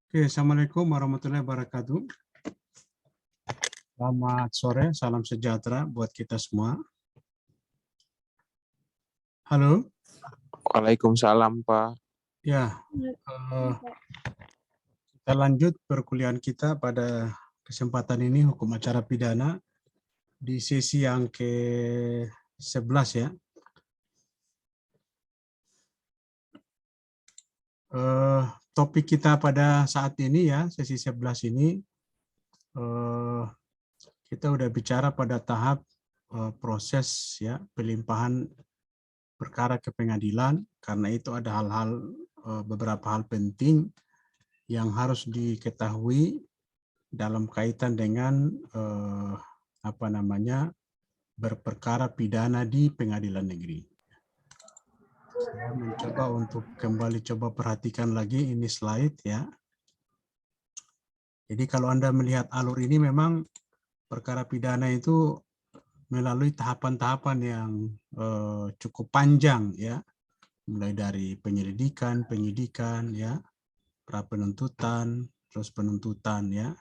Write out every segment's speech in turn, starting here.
Oke, Assalamualaikum warahmatullahi wabarakatuh. Selamat sore, salam sejahtera buat kita semua. Halo, Waalaikumsalam, Pak. ya, kita lanjut perkuliahan kita pada kesempatan ini hukum acara pidana di sesi yang ke-11 ya. Topik kita pada saat ini ya, sesi 11 ini, kita udah bicara pada tahap proses ya pelimpahan perkara ke pengadilan, karena itu ada beberapa hal penting yang harus diketahui dalam kaitan dengan berperkara pidana di pengadilan negeri. Saya mencoba untuk kembali perhatikan lagi ini slide ya. Jadi kalau Anda melihat alur ini memang perkara pidana itu melalui tahapan-tahapan yang cukup panjang ya, mulai dari penyelidikan, penyidikan ya, pra penuntutan, terus penuntutan ya.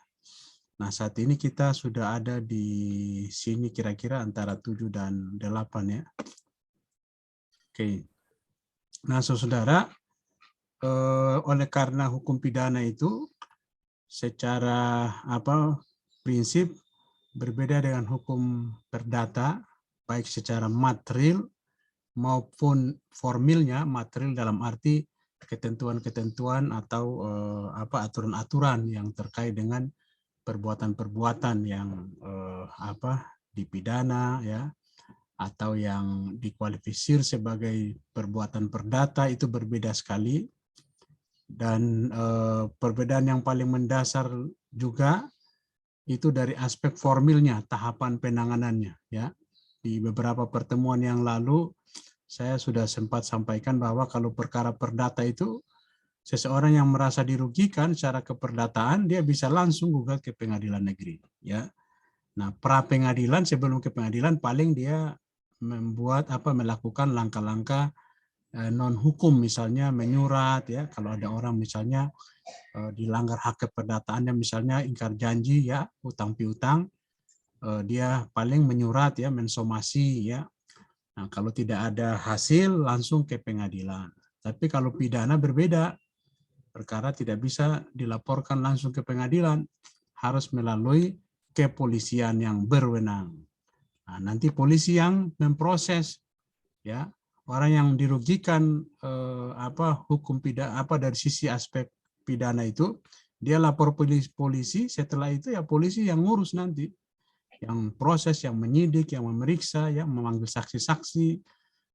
Nah, saat ini kita sudah ada di sini kira-kira antara 7 dan 8 ya. Oke. Nah, saudara, oleh karena hukum pidana itu secara prinsip berbeda dengan hukum perdata, baik secara material maupun formilnya. Material dalam arti ketentuan-ketentuan atau aturan-aturan yang terkait dengan perbuatan-perbuatan yang dipidana ya, atau yang dikualifikasi sebagai perbuatan perdata itu berbeda sekali. Dan perbedaan yang paling mendasar juga itu dari aspek formilnya, tahapan penanganannya ya. Di beberapa pertemuan yang lalu saya sudah sempat sampaikan bahwa kalau perkara perdata itu seseorang yang merasa dirugikan secara keperdataan dia bisa langsung gugat ke pengadilan negeri ya. Nah, pra pengadilan sebelum ke pengadilan paling dia melakukan langkah-langkah non hukum, misalnya menyurat ya, kalau ada orang misalnya dilanggar hak keperdataannya, misalnya ingkar janji ya, utang piutang, dia paling menyurat ya, mensomasi ya. Nah, kalau tidak ada hasil langsung ke pengadilan. Tapi kalau pidana berbeda, perkara tidak bisa dilaporkan langsung ke pengadilan, harus melalui kepolisian yang berwenang. Nah, nanti polisi yang memproses ya, orang yang dirugikan hukum pidana dari sisi aspek pidana itu, dia lapor polisi, setelah itu ya polisi yang ngurus nanti, yang proses, yang menyidik, yang memeriksa, yang memanggil saksi-saksi,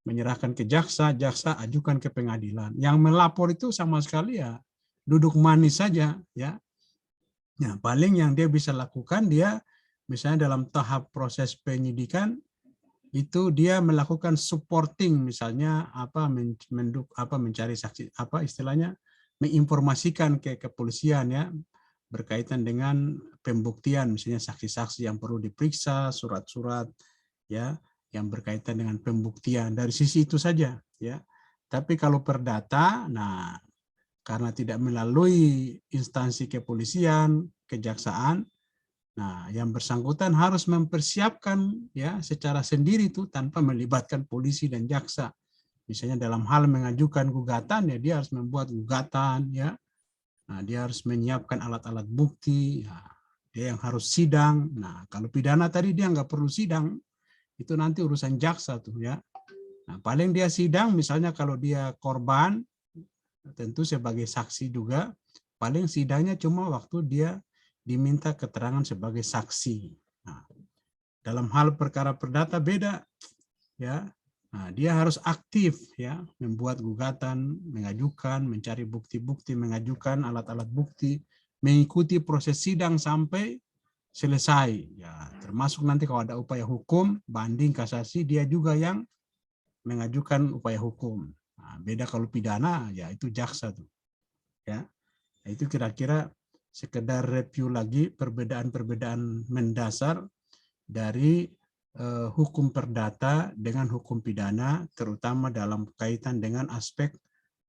menyerahkan ke jaksa, jaksa ajukan ke pengadilan. Yang melapor itu sama sekali ya duduk manis saja ya. Nah, paling yang dia bisa lakukan, dia misalnya dalam tahap proses penyidikan itu dia melakukan supporting, misalnya mencari saksi, istilahnya menginformasikan ke kepolisian ya, berkaitan dengan pembuktian, misalnya saksi-saksi yang perlu diperiksa, surat-surat ya yang berkaitan dengan pembuktian, dari sisi itu saja ya. Tapi kalau perdata, nah karena tidak melalui instansi kepolisian, kejaksaan, nah yang bersangkutan harus mempersiapkan ya secara sendiri itu tanpa melibatkan polisi dan jaksa. Misalnya dalam hal mengajukan gugatan ya, dia harus membuat gugatan ya. Nah, dia harus menyiapkan alat-alat bukti, ya. Dia yang harus sidang. Nah, kalau pidana tadi dia nggak perlu sidang, itu nanti urusan jaksa tuh ya. Nah, paling dia sidang misalnya kalau dia korban, tentu sebagai saksi juga, paling sidangnya cuma waktu dia diminta keterangan sebagai saksi. Nah, dalam hal perkara perdata beda ya. Nah, dia harus aktif ya, membuat gugatan, mengajukan, mencari bukti-bukti, mengajukan alat-alat bukti, mengikuti proses sidang sampai selesai ya. Termasuk nanti kalau ada upaya hukum, banding, kasasi, dia juga yang mengajukan upaya hukum. Nah, beda kalau pidana ya itu jaksa tuh ya. Nah, itu kira-kira sekedar review lagi perbedaan-perbedaan mendasar dari hukum perdata dengan hukum pidana, terutama dalam kaitan dengan aspek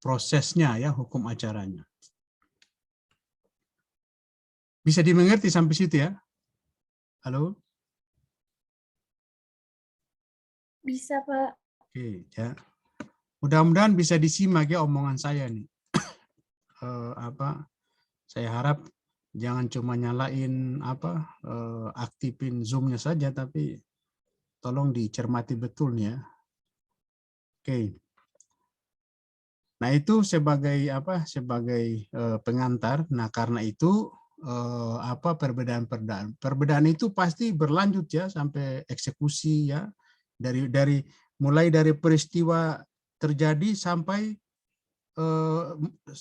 prosesnya ya, hukum acaranya. Bisa dimengerti sampai situ ya? Halo? Bisa, Pak. Oke, ya. Mudah-mudahan bisa disimak ya omongan saya nih. Saya harap jangan cuma nyalain aktifin Zoom-nya saja, tapi tolong dicermati betul nih ya. Oke. Nah, itu sebagai pengantar. Nah, karena itu perbedaan itu pasti berlanjut ya sampai eksekusi ya. Mulai dari peristiwa terjadi sampai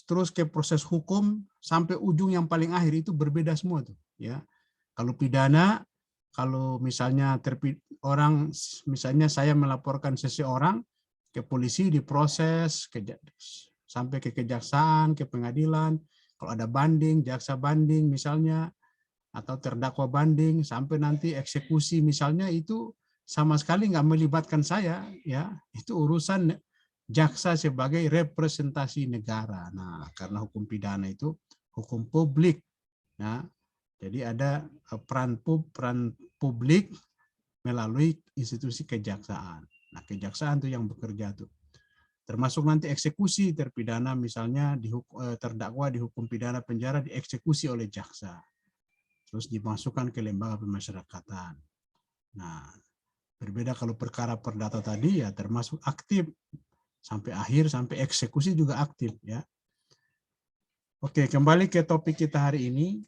terus ke proses hukum sampai ujung yang paling akhir itu berbeda semua tuh ya. Kalau pidana, kalau misalnya misalnya saya melaporkan seseorang ke polisi, diproses sampai ke kejaksaan, ke pengadilan, kalau ada banding, jaksa banding misalnya, atau terdakwa banding sampai nanti eksekusi misalnya, itu sama sekali nggak melibatkan saya ya, itu urusan jaksa sebagai representasi negara. Nah, karena hukum pidana itu hukum publik ya, jadi ada peran publik melalui institusi kejaksaan. Nah, kejaksaan tuh yang bekerja tuh. Termasuk nanti eksekusi terpidana misalnya terdakwa dihukum pidana penjara, dieksekusi oleh jaksa. Terus dimasukkan ke lembaga pemasyarakatan. Nah, berbeda kalau perkara perdata tadi ya termasuk aktif sampai akhir, sampai eksekusi juga aktif ya. Oke, kembali ke topik kita hari ini.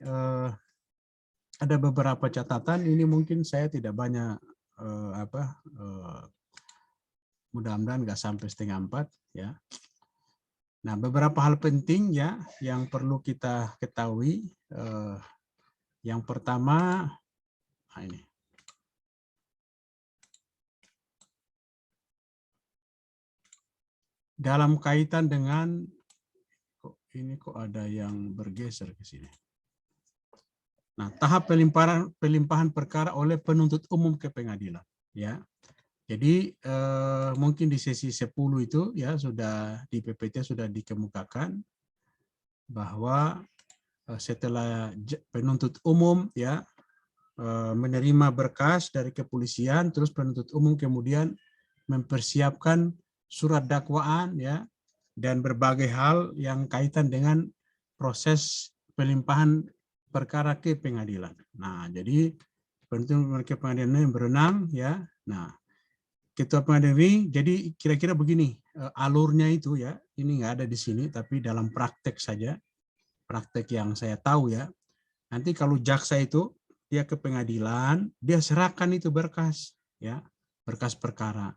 Ada beberapa catatan, ini mungkin saya tidak banyak mudah-mudahan nggak sampai 3:30 ya. Nah, beberapa hal penting ya yang perlu kita ketahui. Yang pertama, ini. Dalam kaitan dengan kok ada yang bergeser ke sini. Nah, tahap pelimpahan perkara oleh penuntut umum ke pengadilan ya. Jadi mungkin di sesi 10 itu ya sudah di PPT sudah dikemukakan bahwa setelah penuntut umum ya menerima berkas dari kepolisian, terus penuntut umum kemudian mempersiapkan surat dakwaan ya dan berbagai hal yang kaitan dengan proses pelimpahan perkara ke pengadilan. Nah, jadi penuntut ke pengadilan ini berenang ya. Nah, ketua pengadilan ini jadi kira-kira begini alurnya itu ya. Ini nggak ada di sini, tapi dalam praktek saja, praktek yang saya tahu ya. Nanti kalau jaksa itu dia ke pengadilan, dia serahkan itu berkas ya, berkas perkara.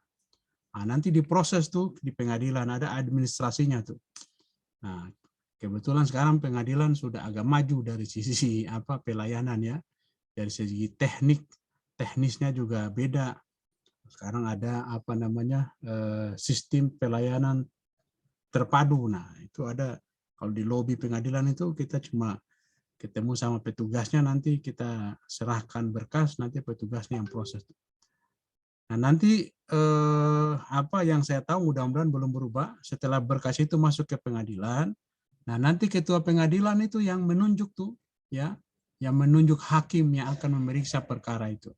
Nah, nanti diproses tuh di pengadilan, ada administrasinya tuh. Nah, kebetulan sekarang pengadilan sudah agak maju dari sisi pelayanan ya, dari segi teknisnya juga beda. Sekarang ada sistem pelayanan terpadu. Nah, itu ada kalau di lobi pengadilan itu kita cuma ketemu sama petugasnya, nanti kita serahkan berkas, nanti petugasnya yang proses. Nah, nanti apa yang saya tahu mudah-mudahan belum berubah, setelah berkas itu masuk ke pengadilan, nah nanti ketua pengadilan itu yang menunjuk tuh ya, yang menunjuk hakim yang akan memeriksa perkara itu.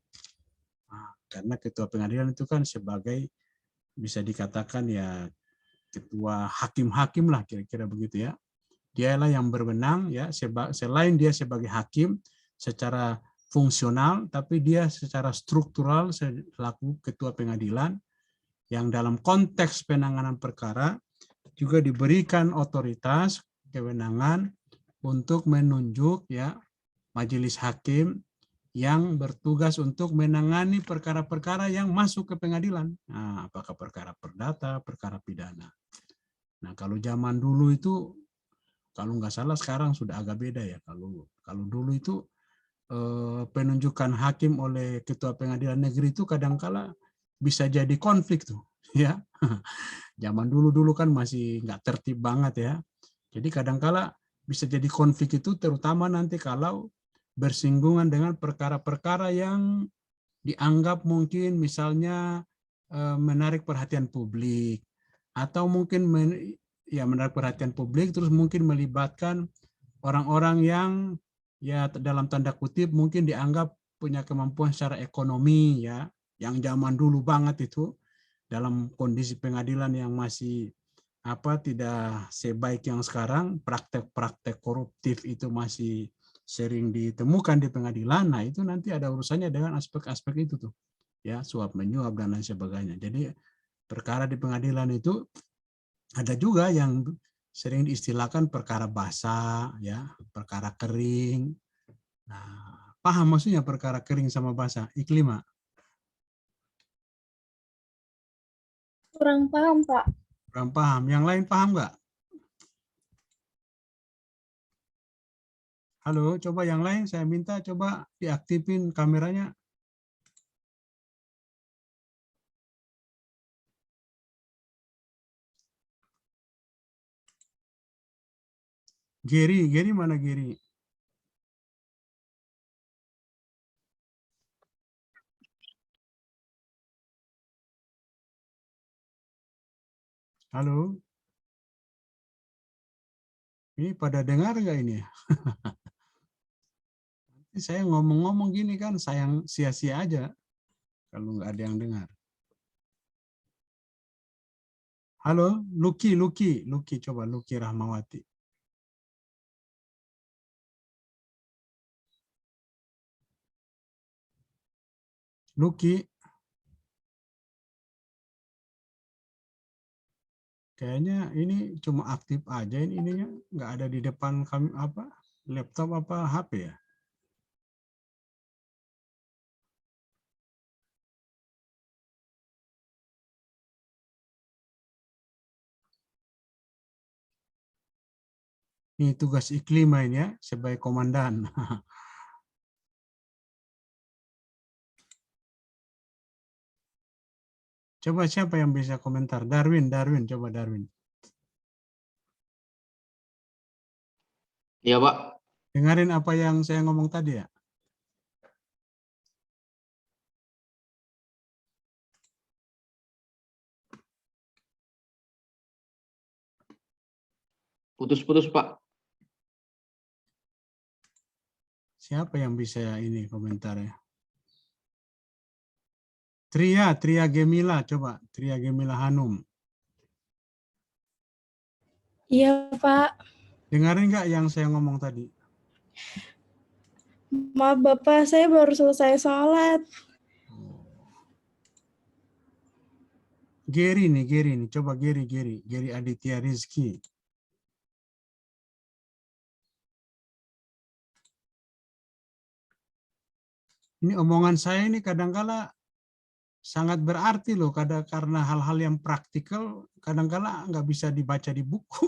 Nah, karena ketua pengadilan itu kan sebagai bisa dikatakan ya ketua hakim-hakim lah kira-kira begitu ya. Dialah yang berwenang ya, selain dia sebagai hakim secara fungsional, tapi dia secara struktural selaku ketua pengadilan yang dalam konteks penanganan perkara juga diberikan otoritas kewenangan untuk menunjuk ya majelis hakim yang bertugas untuk menangani perkara-perkara yang masuk ke pengadilan. Nah, apakah perkara perdata, perkara pidana. Nah, kalau zaman dulu itu, kalau nggak salah sekarang sudah agak beda ya. Kalau dulu itu penunjukan hakim oleh ketua pengadilan negeri itu kadangkala bisa jadi konflik tuh, ya. Zaman dulu kan masih nggak tertib banget ya. Jadi kadangkala bisa jadi konflik itu terutama nanti kalau bersinggungan dengan perkara-perkara yang dianggap mungkin misalnya menarik perhatian publik atau mungkin menarik perhatian publik terus mungkin melibatkan orang-orang yang ya dalam tanda kutip mungkin dianggap punya kemampuan secara ekonomi ya, yang zaman dulu banget itu dalam kondisi pengadilan yang masih tidak sebaik yang sekarang, praktek-praktek koruptif itu masih sering ditemukan di pengadilan. Nah, itu nanti ada urusannya dengan aspek-aspek itu tuh. Ya, suap menyuap dan lain sebagainya. Jadi perkara di pengadilan itu ada juga yang sering diistilahkan perkara basah, ya, perkara kering. Nah, paham maksudnya perkara kering sama basah, Iklima? Kurang paham, Pak. Kurang paham. Yang lain paham nggak? Halo, coba yang lain saya minta coba diaktifin kameranya. Gary mana Gary? Halo? Ini pada dengar nggak ini? Saya ngomong-ngomong gini kan sayang sia-sia aja kalau nggak ada yang dengar. Halo, Lucky, coba Lucky Rahmawati. Lucky, kayaknya ini cuma aktif aja ini ininya, nggak ada di depan kami laptop apa HP ya? Ini tugas Iklima ini ya sebagai komandan. Coba siapa yang bisa komentar? Darwin, coba Darwin. Iya, Pak. Dengarin apa yang saya ngomong tadi ya? Putus-putus, Pak. Siapa yang bisa ini komentar ya? Tria Gemila, coba. Tria Gemila Hanum. Iya, Pak. Dengarin nggak yang saya ngomong tadi? Maaf, Bapak, saya baru selesai sholat. Gary nih. Coba Gary Aditya Rizky. Ini omongan saya ini kadangkala sangat berarti loh, karena hal-hal yang praktikal kadangkala nggak bisa dibaca di buku.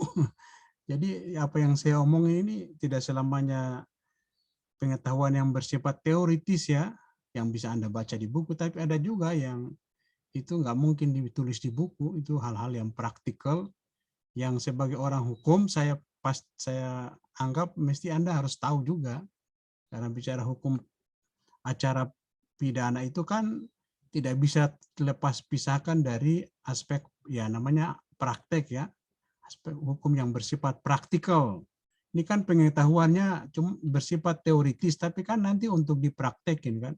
Jadi apa yang saya omongin ini tidak selamanya pengetahuan yang bersifat teoritis ya, yang bisa Anda baca di buku, tapi ada juga yang itu nggak mungkin ditulis di buku, itu hal-hal yang praktikal yang sebagai orang hukum saya anggap mesti Anda harus tahu juga. Karena bicara hukum acara pidana itu kan tidak bisa lepas pisahkan dari aspek ya namanya praktek ya, aspek hukum yang bersifat praktikal. Ini kan pengetahuannya cuma bersifat teoritis, tapi kan nanti untuk dipraktekin kan.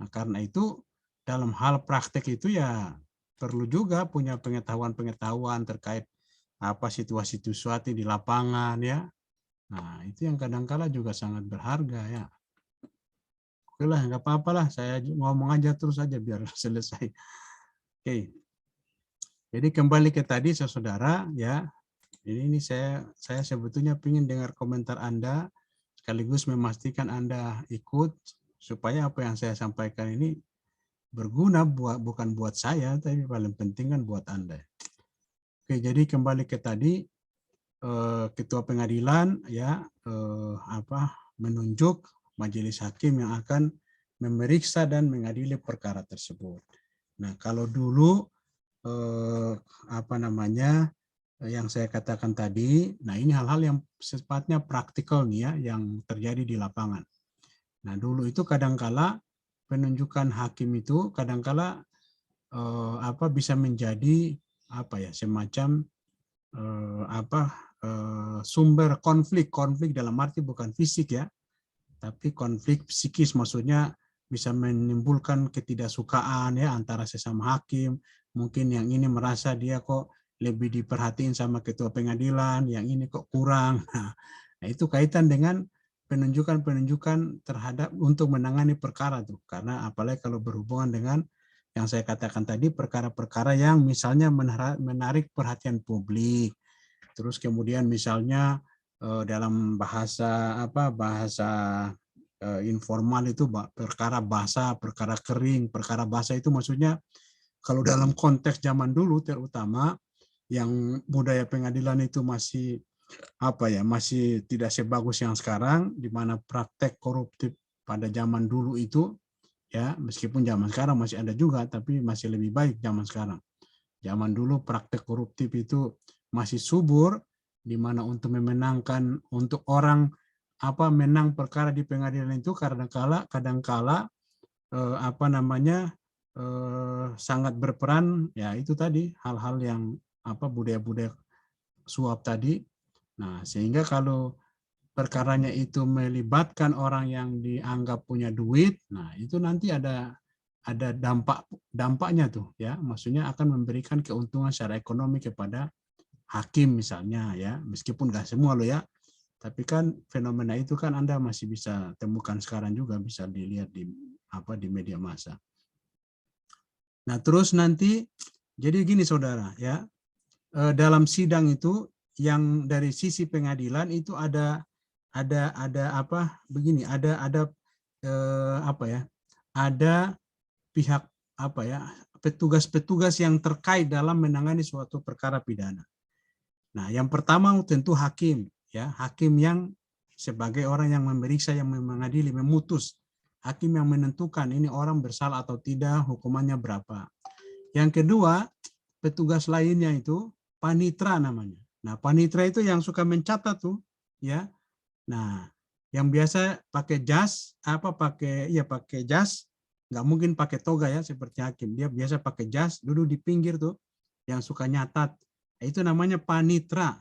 Nah, karena itu dalam hal praktek itu ya perlu juga punya pengetahuan terkait apa situasi-situasi di lapangan ya. Nah, itu yang kadangkala juga sangat berharga ya. Oke lah, nggak apa-apa lah, saya ngomong aja terus aja biar selesai. Oke. Jadi kembali ke tadi saudara ya. Ini saya sebetulnya ingin dengar komentar Anda sekaligus memastikan Anda ikut supaya apa yang saya sampaikan ini berguna bukan buat saya tapi paling penting kan buat Anda. Oke, jadi kembali ke tadi ketua pengadilan ya menunjuk majelis hakim yang akan memeriksa dan mengadili perkara tersebut. Nah, kalau dulu yang saya katakan tadi, nah ini hal-hal yang sifatnya praktikal nih ya, yang terjadi di lapangan. Nah, dulu itu kadangkala penunjukan hakim itu kadangkala bisa menjadi semacam sumber konflik dalam arti bukan fisik ya, tapi konflik psikis, maksudnya bisa menimbulkan ketidaksukaan ya antara sesama hakim. Mungkin yang ini merasa dia kok lebih diperhatiin sama ketua pengadilan, yang ini kok kurang. Nah, itu kaitan dengan penunjukan-penunjukan terhadap untuk menangani perkara tuh. Karena apalagi kalau berhubungan dengan yang saya katakan tadi, perkara-perkara yang misalnya menarik perhatian publik. Terus kemudian misalnya dalam bahasa informal itu perkara basah, perkara kering. Perkara basah itu maksudnya kalau dalam konteks zaman dulu terutama yang budaya pengadilan itu masih masih tidak sebagus yang sekarang, di mana praktek koruptif pada zaman dulu itu ya, meskipun zaman sekarang masih ada juga, tapi masih lebih baik zaman sekarang. Zaman dulu praktek koruptif itu masih subur, di mana untuk memenangkan, untuk orang menang perkara di pengadilan itu kadangkala sangat berperan ya itu tadi hal-hal yang budaya-budaya suap tadi. Nah, sehingga kalau perkaranya itu melibatkan orang yang dianggap punya duit, nah itu nanti ada dampaknya tuh ya, maksudnya akan memberikan keuntungan secara ekonomi kepada hakim misalnya ya, meskipun nggak semua loh ya, tapi kan fenomena itu kan Anda masih bisa temukan sekarang juga, bisa dilihat di media massa. Nah, terus nanti jadi gini saudara ya, dalam sidang itu yang dari sisi pengadilan itu ada pihak petugas-petugas yang terkait dalam menangani suatu perkara pidana. Nah, yang pertama tentu hakim ya, hakim yang sebagai orang yang memeriksa, yang mengadili, memutus, hakim yang menentukan ini orang bersalah atau tidak, hukumannya berapa. Yang kedua, petugas lainnya itu panitra namanya. Nah, panitra itu yang suka mencatat tuh ya. Nah, yang biasa pakai jas, pakai jas, nggak mungkin pakai toga ya seperti hakim. Dia biasa pakai jas, duduk di pinggir tuh, yang suka nyatat. Itu namanya panitra.